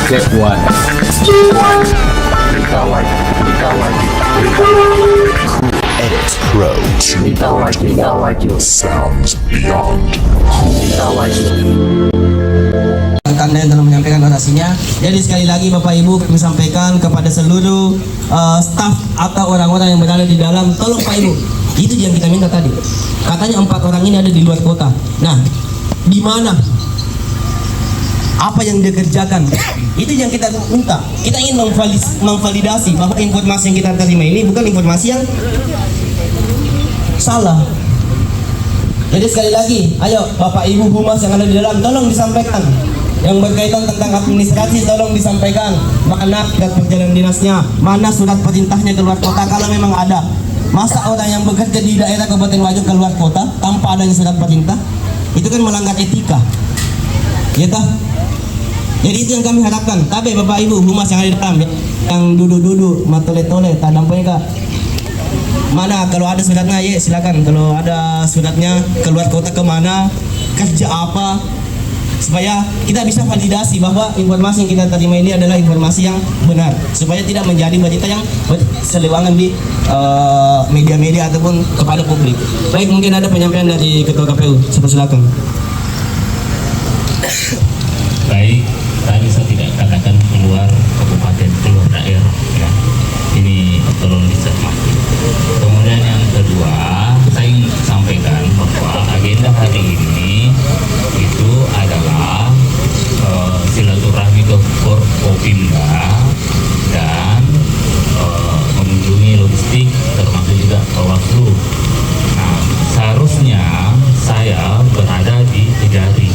Step 1. Edit Pro. Sounds beyond. Anda yang telah menyampaikan orasinya. Jadi sekali lagi Bapak Ibu kami sampaikan kepada seluruh staf atau orang-orang yang berada di dalam, tolong Pak Ibu, itu yang kita minta tadi. Katanya 4 orang ini ada di luar kota. Nah, di mana? Apa yang dia kerjakan? Itu yang kita minta. Kita ingin memvalidasi bahwa informasi yang kita terima ini bukan informasi yang salah. Jadi sekali lagi, ayo Bapak Ibu Humas yang ada di dalam, tolong disampaikan. Yang berkaitan tentang administrasi tolong disampaikan. Mana surat perjalanan dinasnya, mana surat perintahnya keluar kota kalau memang ada. Masa orang yang bekerja di daerah Kabupaten Wajo keluar kota tanpa adanya surat perintah? Itu kan melanggar etika. Ya toh? Jadi itu yang kami harapkan. Tapi Bapak Ibu Humas yang ada di dalam, yang duduk-duduk matole-tole, tak dampai kak. Mana kalau ada suratnya, ya silakan. Kalau ada suratnya keluar kota kemana, kerja apa, supaya kita bisa validasi bahwa informasi yang kita terima ini adalah informasi yang benar, supaya tidak menjadi berita yang selewangan di media-media ataupun kepada publik. Baik, mungkin ada penyampaian dari Ketua KPU, silakan. Baik, tadi saya tidak katakan keluar kabupaten, keluar daerah ya. Ini tolong dicermati. Kemudian yang kedua, saya ingin sampaikan bahwa agenda hari ini itu adalah silaturahmi ke Forkopimda dan mengunjungi logistik termasuk juga Bawaslu. Nah, seharusnya saya berada di Kejari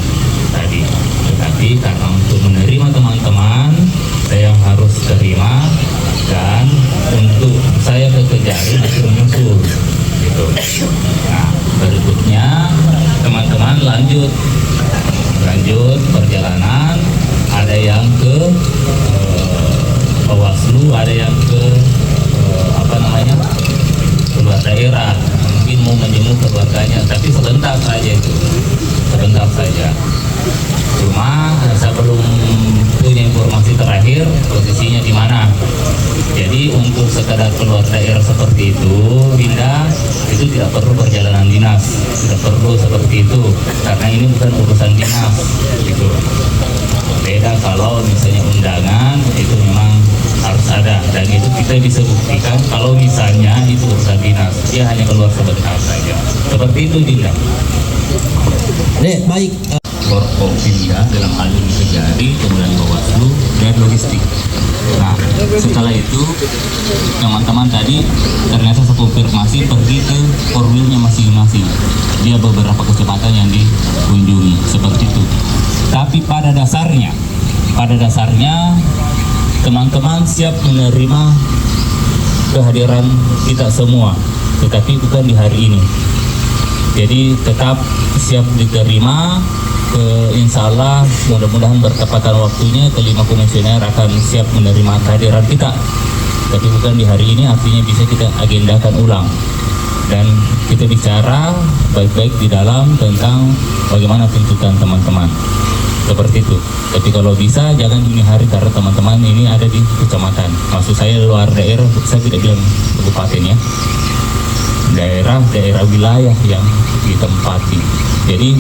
tadi, tetapi karena untuk menerima teman-teman saya harus terima, dan untuk saya ke Kejari masih menyusul gitu. Nah, berikutnya teman-teman lanjut perjalanan, ada yang ke Bawaslu, ada yang ke keluar daerah, mungkin mau menjenguk keluarganya, tapi sebentar saja itu, sebentar saja. Cuma saya belum punya informasi terakhir posisinya di mana. Jadi untuk sekadar keluar daerah seperti itu, pindah, itu tidak perlu perjalanan dinas, tidak perlu seperti itu, karena ini bukan urusan dinas gitu. Beda kalau misalnya undangan, itu memang harus ada, dan itu kita bisa buktikan kalau misalnya itu urusan dinas, dia hanya keluar sebentar saja. Seperti itu tidak. Baik. Forkopimda dalam hal ini Kejari, kemudian Bawaslu dan logistik. Nah, setelah itu teman-teman tadi ternyata saya konfirmasi pergi ke korwilnya masing-masing. Dia beberapa kecepatan yang dikunjungi seperti itu. Tapi pada dasarnya teman-teman siap menerima kehadiran kita semua, tetapi bukan di hari ini. Jadi tetap siap diterima. Insya Allah mudah-mudahan bertepatan waktunya kelima komisioner akan siap menerima kehadiran kita, tapi bukan di hari ini, artinya bisa kita agendakan ulang dan kita bicara baik-baik di dalam tentang bagaimana tuntutan teman-teman seperti itu. Tapi kalau bisa jangan ini hari, karena teman-teman ini ada di kecamatan, maksud saya luar daerah, saya tidak bilang kabupaten ya, daerah wilayah yang ditempati. Jadi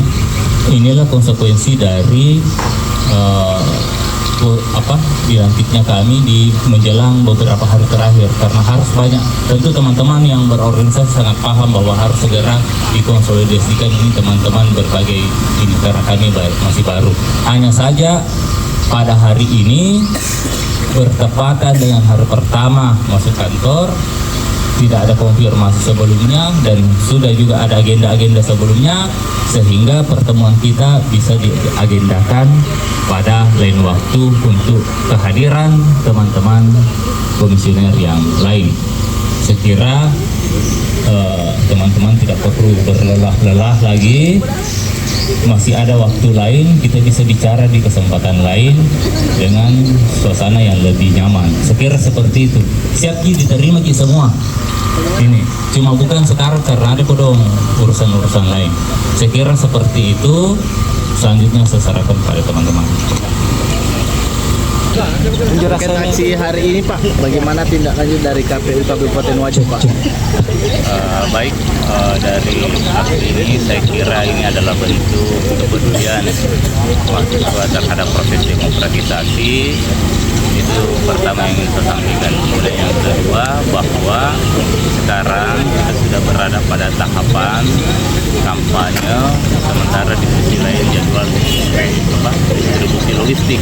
inilah konsekuensi dari dilantiknya kami di menjelang beberapa hari terakhir, karena harus banyak. Tentu teman-teman yang berorganisasi sangat paham bahwa harus segera dikonsolidasikan ini teman-teman berbagai ini, karena kami masih baru. Hanya saja pada hari ini bertepatan dengan hari pertama masuk kantor, tidak ada konfirmasi sebelumnya dan sudah juga ada agenda-agenda sebelumnya, sehingga pertemuan kita bisa diagendakan pada lain waktu untuk kehadiran teman-teman komisioner yang lain. Sekira teman-teman tidak perlu berlelah-lelah lagi, masih ada waktu lain, kita bisa bicara di kesempatan lain dengan suasana yang lebih nyaman. Sekira seperti itu. Siap diterima kita semua. Ini cuma bukan sekarang karena ada kodong urusan-urusan lain. Sekira seperti itu. Selanjutnya saya sarankan pada teman-teman. Terkait aksi hari ini Pak, bagaimana tindak lanjut dari KPU Kabupaten Wajo Pak? Baik, dari aksi ini saya kira ini adalah bentuk kepedulian mahasiswa terhadap proses demokratisasi. Itu pertama yang ingin saya sampaikan. Kemudian yang kedua, bahwa sekarang kita sudah berada pada tahapan kampanye, sementara di sisi lain jadwal distribusi logistik,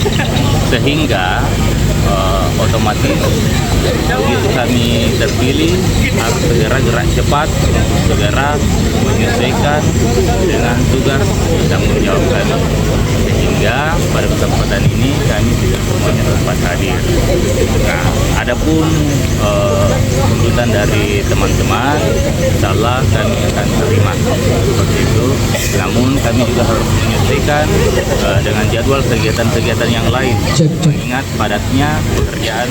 sehingga otomatis begitu kami terpilih harus segera gerak cepat untuk segera menyelesaikan dengan tugas tanggung jawab kami, sehingga pada kesempatan ini kami tidak semuanya sempat hadir. Nah, adapun tuntutan dari teman-teman, insya Allah kami akan terima seperti itu. Namun kami juga harus menyelesaikan dengan jadwal kegiatan-kegiatan yang lain, mengingat padatnya pekerjaan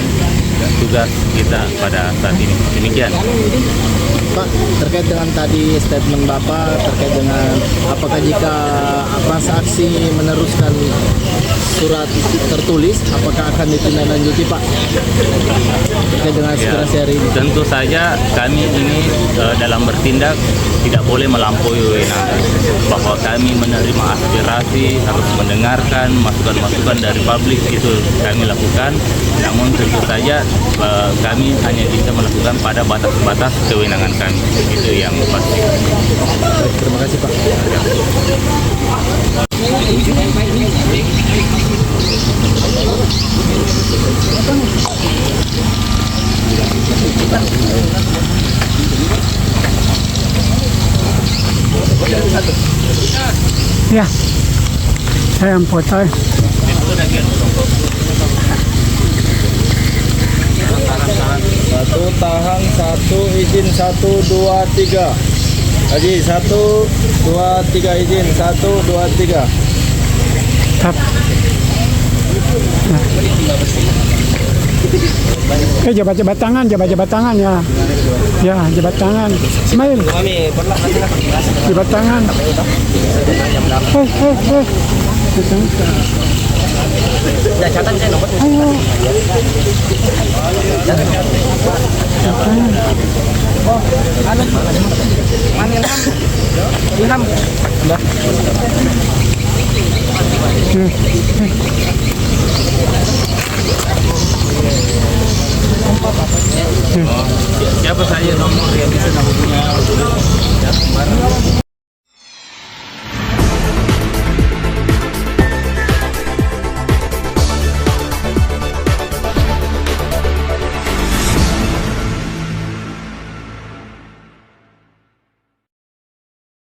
dan tugas kita pada saat ini. Demikian. Pak, terkait dengan tadi statement Bapak terkait dengan apakah jika masa aksi meneruskan surat tertulis, apakah akan ditindaklanjuti Pak? Terkait dengan aspirasi hari ini. Tentu saja kami ini dalam bertindak tidak boleh melampaui wewenang, bahwa kami menerima aspirasi, harus mendengarkan masukan-masukan dari publik, itu kami lakukan. Namun tentu saja kami hanya bisa melakukan pada batas-batas kewenangan kami, itu yang pasti. Baik, terima kasih Pak. Ya, saya yang foto. Satu tahan, satu izin, 1, 2, 3. Lagi 1, 2, 3 izin, 1, 2, 3. Tap. Jabat-jabat tangan ya. Ya, jabat tangan. Smile. Jabat tangan. Ayo. Siapa saja nomor yang bisa hubungi